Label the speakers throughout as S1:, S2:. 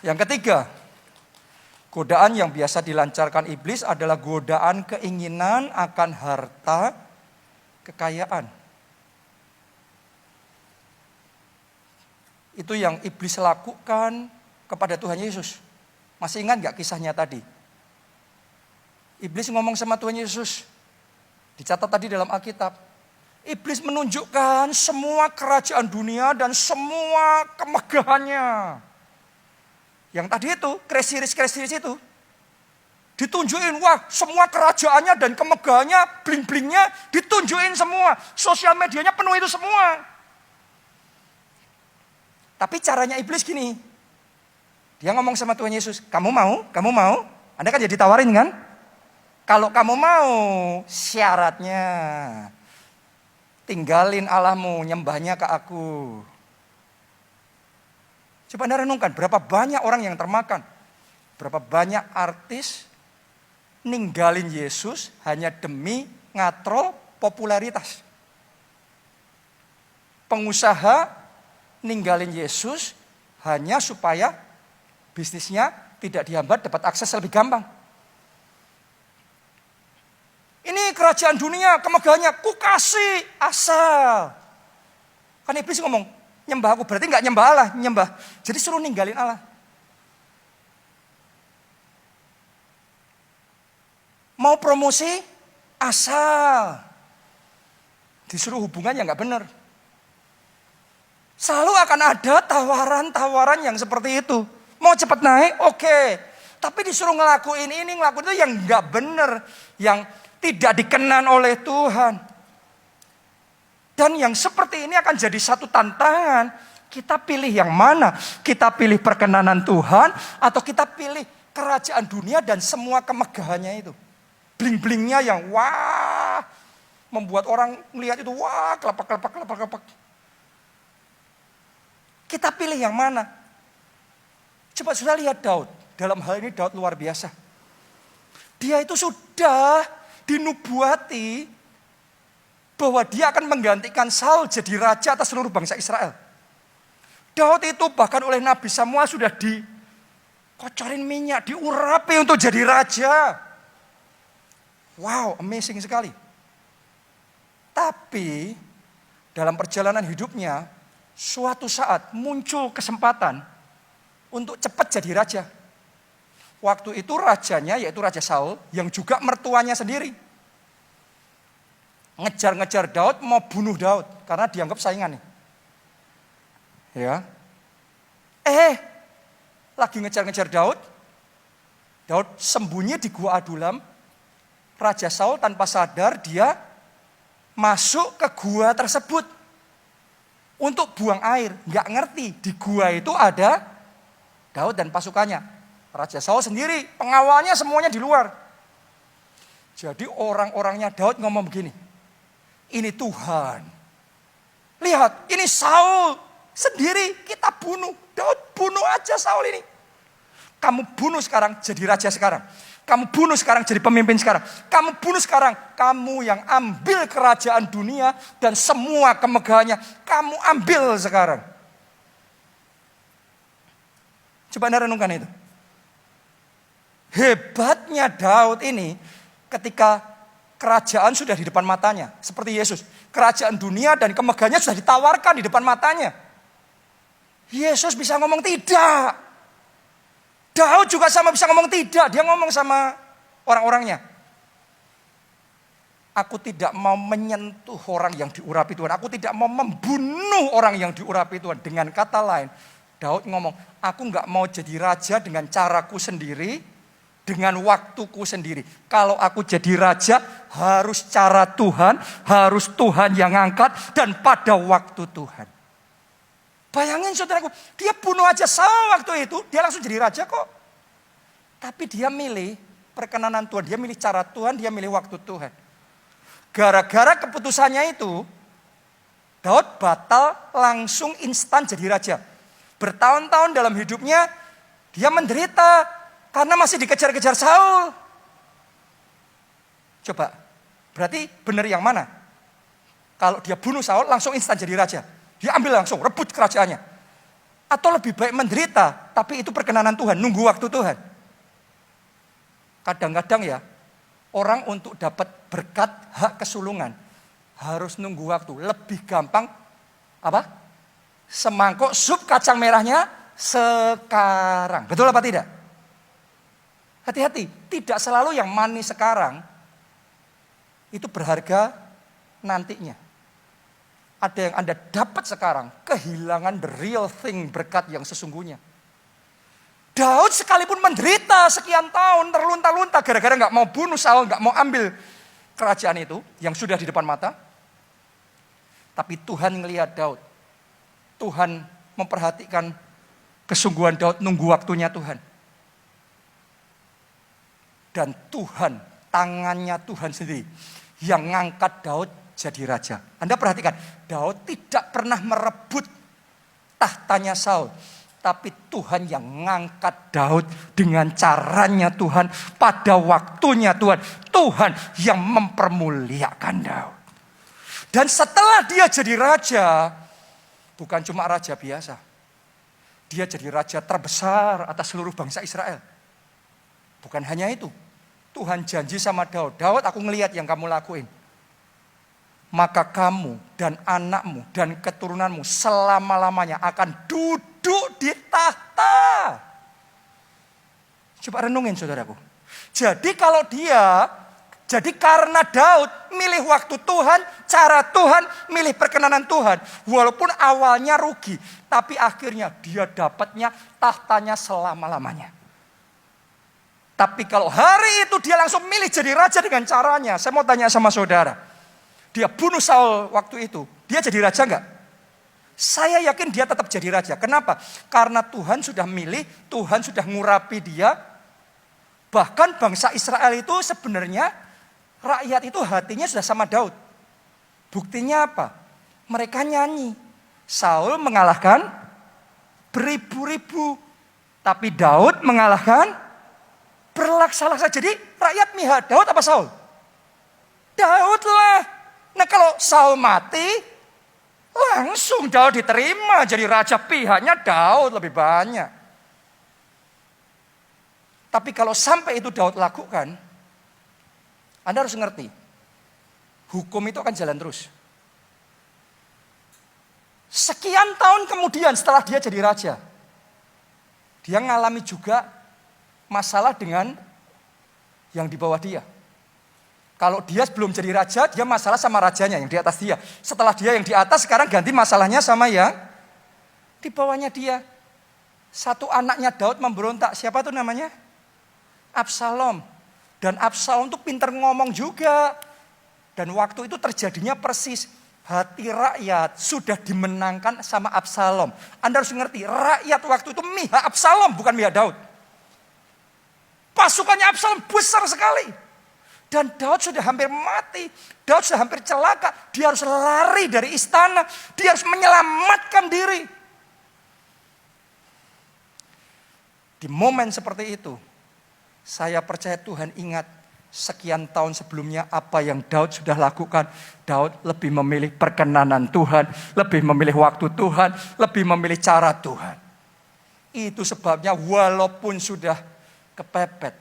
S1: Yang ketiga, godaan yang biasa dilancarkan iblis adalah godaan keinginan akan harta kekayaan. Itu yang iblis lakukan kepada Tuhan Yesus. Masih ingat gak kisahnya tadi? Iblis ngomong sama Tuhan Yesus. Dicatat tadi dalam Alkitab. Iblis menunjukkan semua kerajaan dunia dan semua kemegahannya. Yang tadi itu, kresiris itu. Ditunjukin, wah semua kerajaannya dan kemegahannya, bling-blingnya ditunjukin semua. Sosial medianya penuh itu semua. Tapi caranya iblis gini. Dia ngomong sama Tuhan Yesus, kamu mau? Kamu mau? Anda kan jadi tawarin kan? Kalau kamu mau, syaratnya tinggalin Allahmu, nyembahnya ke aku. Coba Anda renungkan, berapa banyak orang yang termakan. Berapa banyak artis ninggalin Yesus hanya demi ngatrol popularitas. Pengusaha ninggalin Yesus hanya supaya bisnisnya tidak dihambat, dapat akses lebih gampang. Ini kerajaan dunia, kemegahannya, ku kasih asal. Kan iblis ngomong, nyembah aku, berarti gak nyembah Allah, nyembah. Jadi suruh ninggalin Allah. Mau promosi, asal. Disuruh hubungan yang gak benar. Selalu akan ada tawaran-tawaran yang seperti itu. Mau cepat naik, oke. Tapi disuruh ngelakuin ini, ngelakuin itu yang gak benar. Yang tidak dikenan oleh Tuhan. Dan yang seperti ini akan jadi satu tantangan. Kita pilih yang mana? Kita pilih perkenanan Tuhan atau kita pilih kerajaan dunia dan semua kemegahannya itu. Bling-blingnya yang wah. Membuat orang melihat itu wah kelepak. Kita pilih yang mana? Coba sudah lihat Daud. Dalam hal ini Daud luar biasa. Dia itu sudah dinubuati bahwa dia akan menggantikan Saul jadi raja atas seluruh bangsa Israel. Daud itu bahkan oleh Nabi Samuel sudah dikocorin minyak, diurapi untuk jadi raja. Wow, amazing sekali. Tapi dalam perjalanan hidupnya, suatu saat muncul kesempatan untuk cepat jadi raja. Waktu itu rajanya yaitu Raja Saul yang juga mertuanya sendiri. Ngejar-ngejar Daud, mau bunuh Daud karena dianggap saingan nih. Ya. Lagi ngejar-ngejar Daud. Daud sembunyi di gua Adulam. Raja Saul tanpa sadar dia masuk ke gua tersebut untuk buang air. Nggak ngerti di gua itu ada Daud dan pasukannya. Raja Saul sendiri, pengawalnya semuanya di luar. Jadi orang-orangnya Daud ngomong begini. Ini Tuhan. Lihat, ini Saul sendiri kita bunuh. Daud bunuh aja Saul ini. Kamu bunuh sekarang jadi raja sekarang. Kamu bunuh sekarang jadi pemimpin sekarang. Kamu bunuh sekarang. Kamu yang ambil kerajaan dunia dan semua kemegahannya. Kamu ambil sekarang. Coba Anda renungkan itu. Hebatnya Daud ini ketika kerajaan sudah di depan matanya. Seperti Yesus. Kerajaan dunia dan kemegahannya sudah ditawarkan di depan matanya. Yesus bisa ngomong tidak. Daud juga sama bisa ngomong tidak. Dia ngomong sama orang-orangnya. Aku tidak mau menyentuh orang yang diurapi Tuhan. Aku tidak mau membunuh orang yang diurapi Tuhan. Dengan kata lain, Daud ngomong, aku gak mau jadi raja dengan caraku sendiri. Dengan waktuku sendiri. Kalau aku jadi raja, harus cara Tuhan, harus Tuhan yang angkat, dan pada waktu Tuhan. Bayangin saudaraku, dia bunuh aja Saul waktu itu, dia langsung jadi raja kok. Tapi dia milih perkenanan Tuhan, dia milih cara Tuhan, dia milih waktu Tuhan. Gara-gara keputusannya itu, Daud batal langsung instan jadi raja. Bertahun-tahun dalam hidupnya, dia menderita. Karena masih dikejar-kejar Saul. Coba, berarti benar yang mana? Kalau dia bunuh Saul langsung instan jadi raja. Dia ambil langsung, rebut kerajaannya. Atau lebih baik menderita, tapi itu perkenanan Tuhan, nunggu waktu Tuhan. Kadang-kadang ya, orang untuk dapat berkat hak kesulungan harus nunggu waktu. Lebih gampang apa? Semangkuk sup kacang merahnya sekarang. Betul apa tidak? Hati-hati, tidak selalu yang manis sekarang itu berharga nantinya. Ada yang Anda dapat sekarang, kehilangan the real thing, berkat yang sesungguhnya. Daud sekalipun menderita sekian tahun, terlunta-lunta gara-gara gak mau bunuh Saul, gak mau ambil kerajaan itu yang sudah di depan mata. Tapi Tuhan ngelihat Daud. Tuhan memperhatikan kesungguhan Daud, nunggu waktunya Tuhan. Dan Tuhan, tangannya Tuhan sendiri yang ngangkat Daud jadi raja. Anda perhatikan, Daud tidak pernah merebut tahtanya Saul. Tapi Tuhan yang ngangkat Daud dengan caranya Tuhan. Pada waktunya Tuhan. Tuhan yang mempermuliakan Daud. Dan setelah dia jadi raja, bukan cuma raja biasa. Dia jadi raja terbesar atas seluruh bangsa Israel. Bukan hanya itu. Tuhan janji sama Daud, Daud aku ngelihat yang kamu lakuin. Maka kamu dan anakmu dan keturunanmu selama-lamanya akan duduk di tahta. Coba renungin saudaraku. Jadi karena Daud milih waktu Tuhan, cara Tuhan, milih perkenanan Tuhan. Walaupun awalnya rugi, tapi akhirnya dia dapatnya tahtanya selama-lamanya. Tapi kalau hari itu dia langsung milih jadi raja dengan caranya. Saya mau tanya sama saudara. Dia bunuh Saul waktu itu. Dia jadi raja enggak? Saya yakin dia tetap jadi raja. Kenapa? Karena Tuhan sudah milih, Tuhan sudah ngurapi dia. Bahkan bangsa Israel itu sebenarnya, rakyat itu hatinya sudah sama Daud. Buktinya apa? Mereka nyanyi. Saul mengalahkan beribu-ribu. Tapi Daud mengalahkan berlaksa-laksa. Jadi rakyat mihak Daud apa Saul? Daud lah. Nah kalau Saul mati, langsung Daud diterima jadi raja, pihaknya Daud lebih banyak. Tapi kalau sampai itu Daud lakukan, Anda harus ngerti, hukum itu akan jalan terus. Sekian tahun kemudian setelah dia jadi raja, dia ngalami juga masalah dengan yang di bawah dia. Kalau dia belum jadi raja, dia masalah sama rajanya yang di atas dia. Setelah dia yang di atas, sekarang ganti masalahnya sama yang di bawahnya dia. Satu anaknya Daud memberontak. Siapa tuh namanya? Absalom. Dan Absalom tuh pinter ngomong juga. Dan waktu itu terjadinya persis. Hati rakyat sudah dimenangkan sama Absalom. Anda harus ngerti, rakyat waktu itu mihak Absalom, bukan mihak Daud. Pasukannya Absalom besar sekali. Dan Daud sudah hampir mati. Daud sudah hampir celaka. Dia harus lari dari istana. Dia harus menyelamatkan diri. Di momen seperti itu, saya percaya Tuhan ingat sekian tahun sebelumnya apa yang Daud sudah lakukan. Daud lebih memilih perkenanan Tuhan. Lebih memilih waktu Tuhan. Lebih memilih cara Tuhan. Itu sebabnya walaupun sudah kepepet,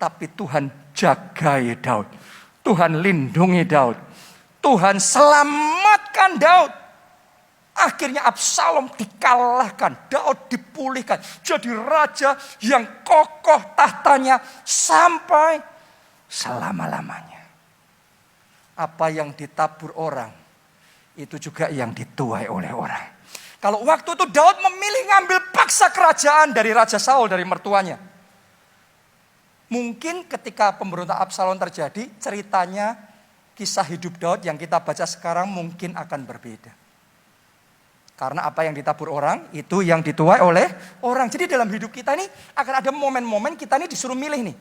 S1: tapi Tuhan jagai Daud. Tuhan lindungi Daud. Tuhan selamatkan Daud. Akhirnya Absalom dikalahkan. Daud dipulihkan. Jadi raja yang kokoh tahtanya sampai selama-lamanya. Apa yang ditabur orang, itu juga yang dituai oleh orang. Kalau waktu itu Daud memilih ngambil paksa kerajaan dari Raja Saul, dari mertuanya. Mungkin ketika pemberontak Absalom terjadi, ceritanya kisah hidup Daud yang kita baca sekarang mungkin akan berbeda. Karena apa yang ditabur orang, itu yang dituai oleh orang. Jadi dalam hidup kita ini akan ada momen-momen kita ini disuruh milih nih.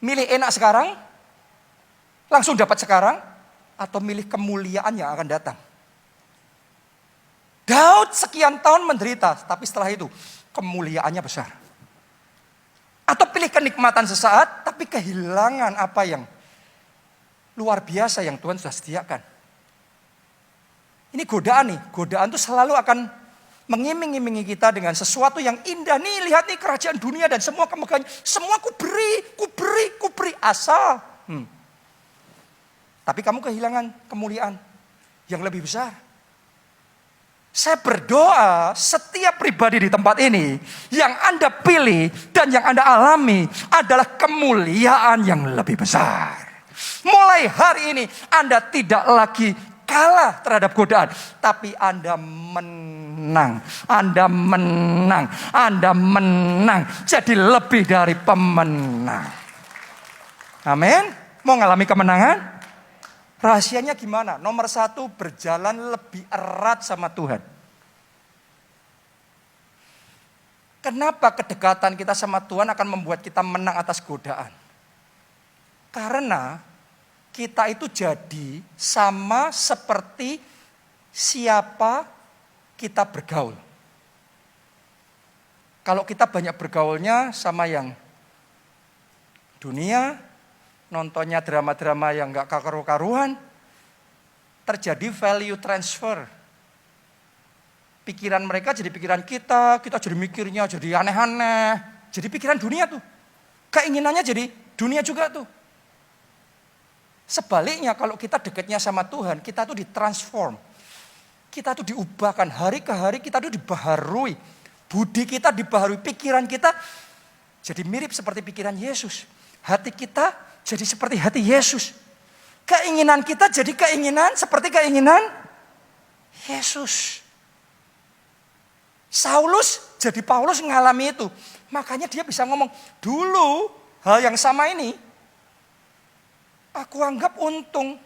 S1: Milih enak sekarang, langsung dapat sekarang, atau milih kemuliaan yang akan datang. Daud sekian tahun menderita, tapi setelah itu kemuliaannya besar. Atau pilih kenikmatan sesaat, tapi kehilangan apa yang luar biasa yang Tuhan sudah sediakan. Ini godaan nih, godaan itu selalu akan mengiming-imingi kita dengan sesuatu yang indah. Nih, lihat nih kerajaan dunia dan semua kemegahannya. Semua ku beri asal. Tapi kamu kehilangan kemuliaan yang lebih besar. Saya berdoa setiap pribadi di tempat ini yang Anda pilih dan yang Anda alami adalah kemuliaan yang lebih besar. Mulai hari ini Anda tidak lagi kalah terhadap godaan, tapi Anda menang. Anda menang. Anda menang. Jadi lebih dari pemenang. Amin. Mau ngalami kemenangan? Rahasianya gimana? Nomor 1, berjalan lebih erat sama Tuhan. Kenapa kedekatan kita sama Tuhan akan membuat kita menang atas godaan? Karena kita itu jadi sama seperti siapa kita bergaul. Kalau kita banyak bergaulnya sama yang dunia, nontonnya drama-drama yang gak karu-karuan, terjadi value transfer. Pikiran mereka jadi pikiran kita jadi mikirnya jadi aneh-aneh. Jadi pikiran dunia tuh. Keinginannya jadi dunia juga tuh. Sebaliknya kalau kita dekatnya sama Tuhan, kita tuh ditransform. Kita tuh diubahkan, hari ke hari kita tuh dibaharui. Budi kita dibaharui, pikiran kita jadi mirip seperti pikiran Yesus. Hati kita jadi seperti hati Yesus. Keinginan kita jadi keinginan seperti keinginan Yesus. Saulus jadi Paulus mengalami itu. Makanya dia bisa ngomong, dulu hal yang sama ini aku anggap untung.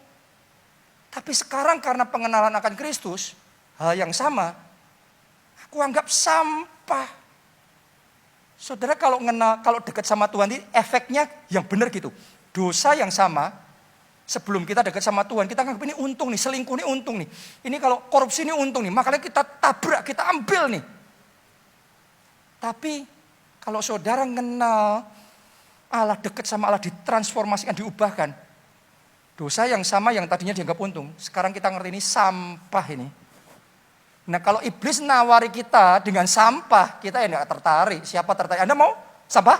S1: Tapi sekarang karena pengenalan akan Kristus, hal yang sama aku anggap sampah. Saudara kalau dekat sama Tuhan ini efeknya yang benar gitu. Dosa yang sama, sebelum kita dekat sama Tuhan, kita anggap ini untung nih, selingkuh ini untung nih. Ini kalau korupsi ini untung nih, makanya kita tabrak, kita ambil nih. Tapi kalau saudara kenal Allah, dekat sama Allah, ditransformasikan, diubahkan. Dosa yang sama yang tadinya dianggap untung, sekarang kita ngerti ini sampah ini. Nah kalau iblis nawari kita dengan sampah, kita ya nggak tertarik. Siapa tertarik? Anda mau sampah?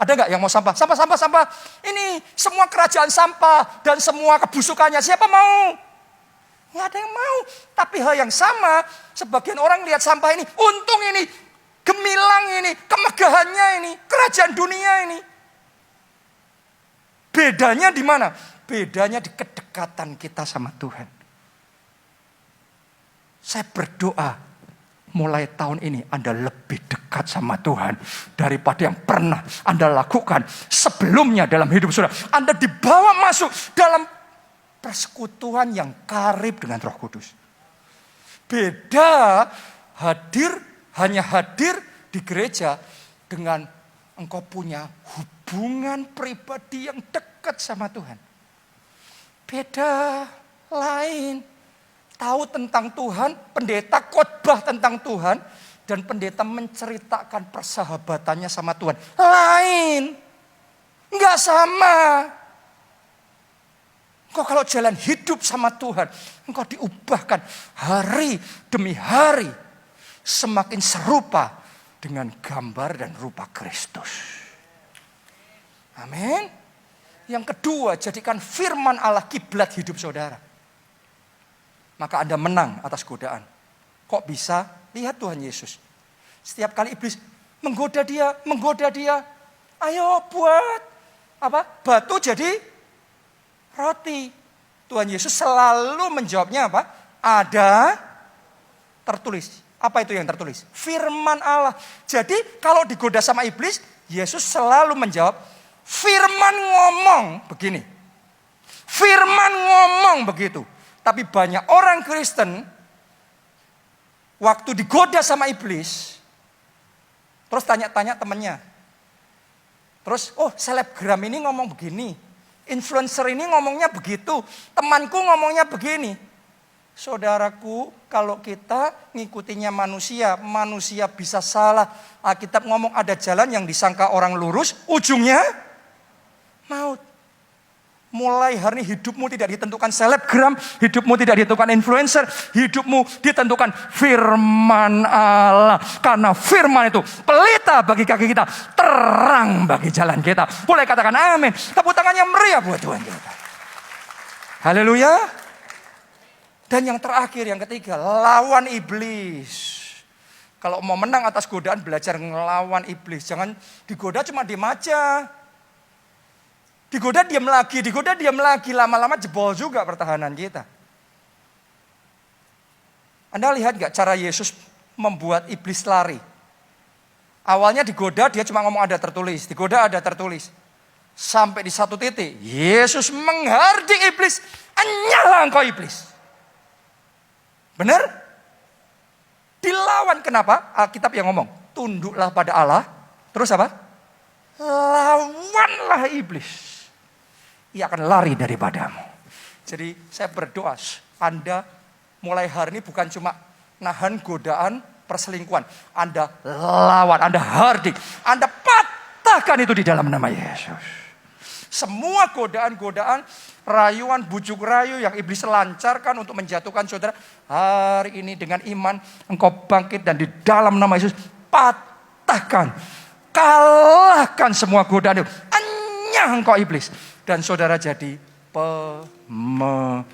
S1: Ada nggak yang mau sampah? Sampah. Ini semua kerajaan sampah dan semua kebusukannya. Siapa mau? Nggak ada yang mau. Tapi hal yang sama, sebagian orang lihat sampah ini, untung ini, gemilang ini, kemegahannya ini, kerajaan dunia ini. Bedanya di mana? Bedanya di kedekatan kita sama Tuhan. Saya berdoa mulai tahun ini Anda lebih dekat sama Tuhan daripada yang pernah Anda lakukan sebelumnya dalam hidup saudara. Anda dibawa masuk dalam persekutuan yang karib dengan Roh Kudus. Beda hanya hadir di gereja dengan engkau punya hubungan pribadi yang dekat sama Tuhan. Beda, lain. Tahu tentang Tuhan, pendeta khotbah tentang Tuhan, dan pendeta menceritakan persahabatannya sama Tuhan. Lain. Enggak sama. Engkau kalau jalan hidup sama Tuhan, engkau diubahkan hari demi hari. Semakin serupa dengan gambar dan rupa Kristus. Amin. Yang kedua, jadikan firman Allah kiblat hidup saudara. Maka Anda menang atas godaan. Kok bisa? Lihat Tuhan Yesus. Setiap kali iblis menggoda dia. Ayo buat batu jadi roti. Tuhan Yesus selalu menjawabnya apa? Ada tertulis. Apa itu yang tertulis? Firman Allah. Jadi kalau digoda sama iblis, Yesus selalu menjawab, firman ngomong begini. Firman ngomong begitu. Tapi banyak orang Kristen, waktu digoda sama iblis, terus tanya-tanya temannya. Terus, selebgram ini ngomong begini. Influencer ini ngomongnya begitu. Temanku ngomongnya begini. Saudaraku, kalau kita ngikutinya manusia bisa salah. Alkitab ngomong ada jalan yang disangka orang lurus, ujungnya maut. Mulai hari ini hidupmu tidak ditentukan selebgram, hidupmu tidak ditentukan influencer, hidupmu ditentukan firman Allah. Karena firman itu pelita bagi kaki kita, terang bagi jalan kita. Boleh katakan amin. Tepuk tangannya meriah buat Tuhan kita. Haleluya. Dan yang terakhir, yang ketiga, lawan iblis. Kalau mau menang atas godaan, belajar ngelawan iblis. Jangan digoda cuma diem aja. Digoda diam lagi, lama-lama jebol juga pertahanan kita. Anda lihat gak cara Yesus membuat iblis lari? Awalnya digoda, dia cuma ngomong ada tertulis. Digoda ada tertulis. Sampai di satu titik, Yesus menghardik iblis. Anyalah engkau iblis. Benar? Dilawan, kenapa? Alkitab yang ngomong, tunduklah pada Allah. Terus apa? Lawanlah iblis. Ia akan lari daripadamu. Jadi saya berdoa, Anda mulai hari ini bukan cuma nahan godaan perselingkuhan. Anda lawan, Anda hardik, Anda patahkan itu di dalam nama Yesus. Semua godaan-godaan, rayuan, bujuk rayu yang iblis lancarkan untuk menjatuhkan saudara. Hari ini dengan iman engkau bangkit dan di dalam nama Yesus patahkan. Kalahkan semua godaan itu. Anyah engkau iblis. Dan saudara jadi pemenang.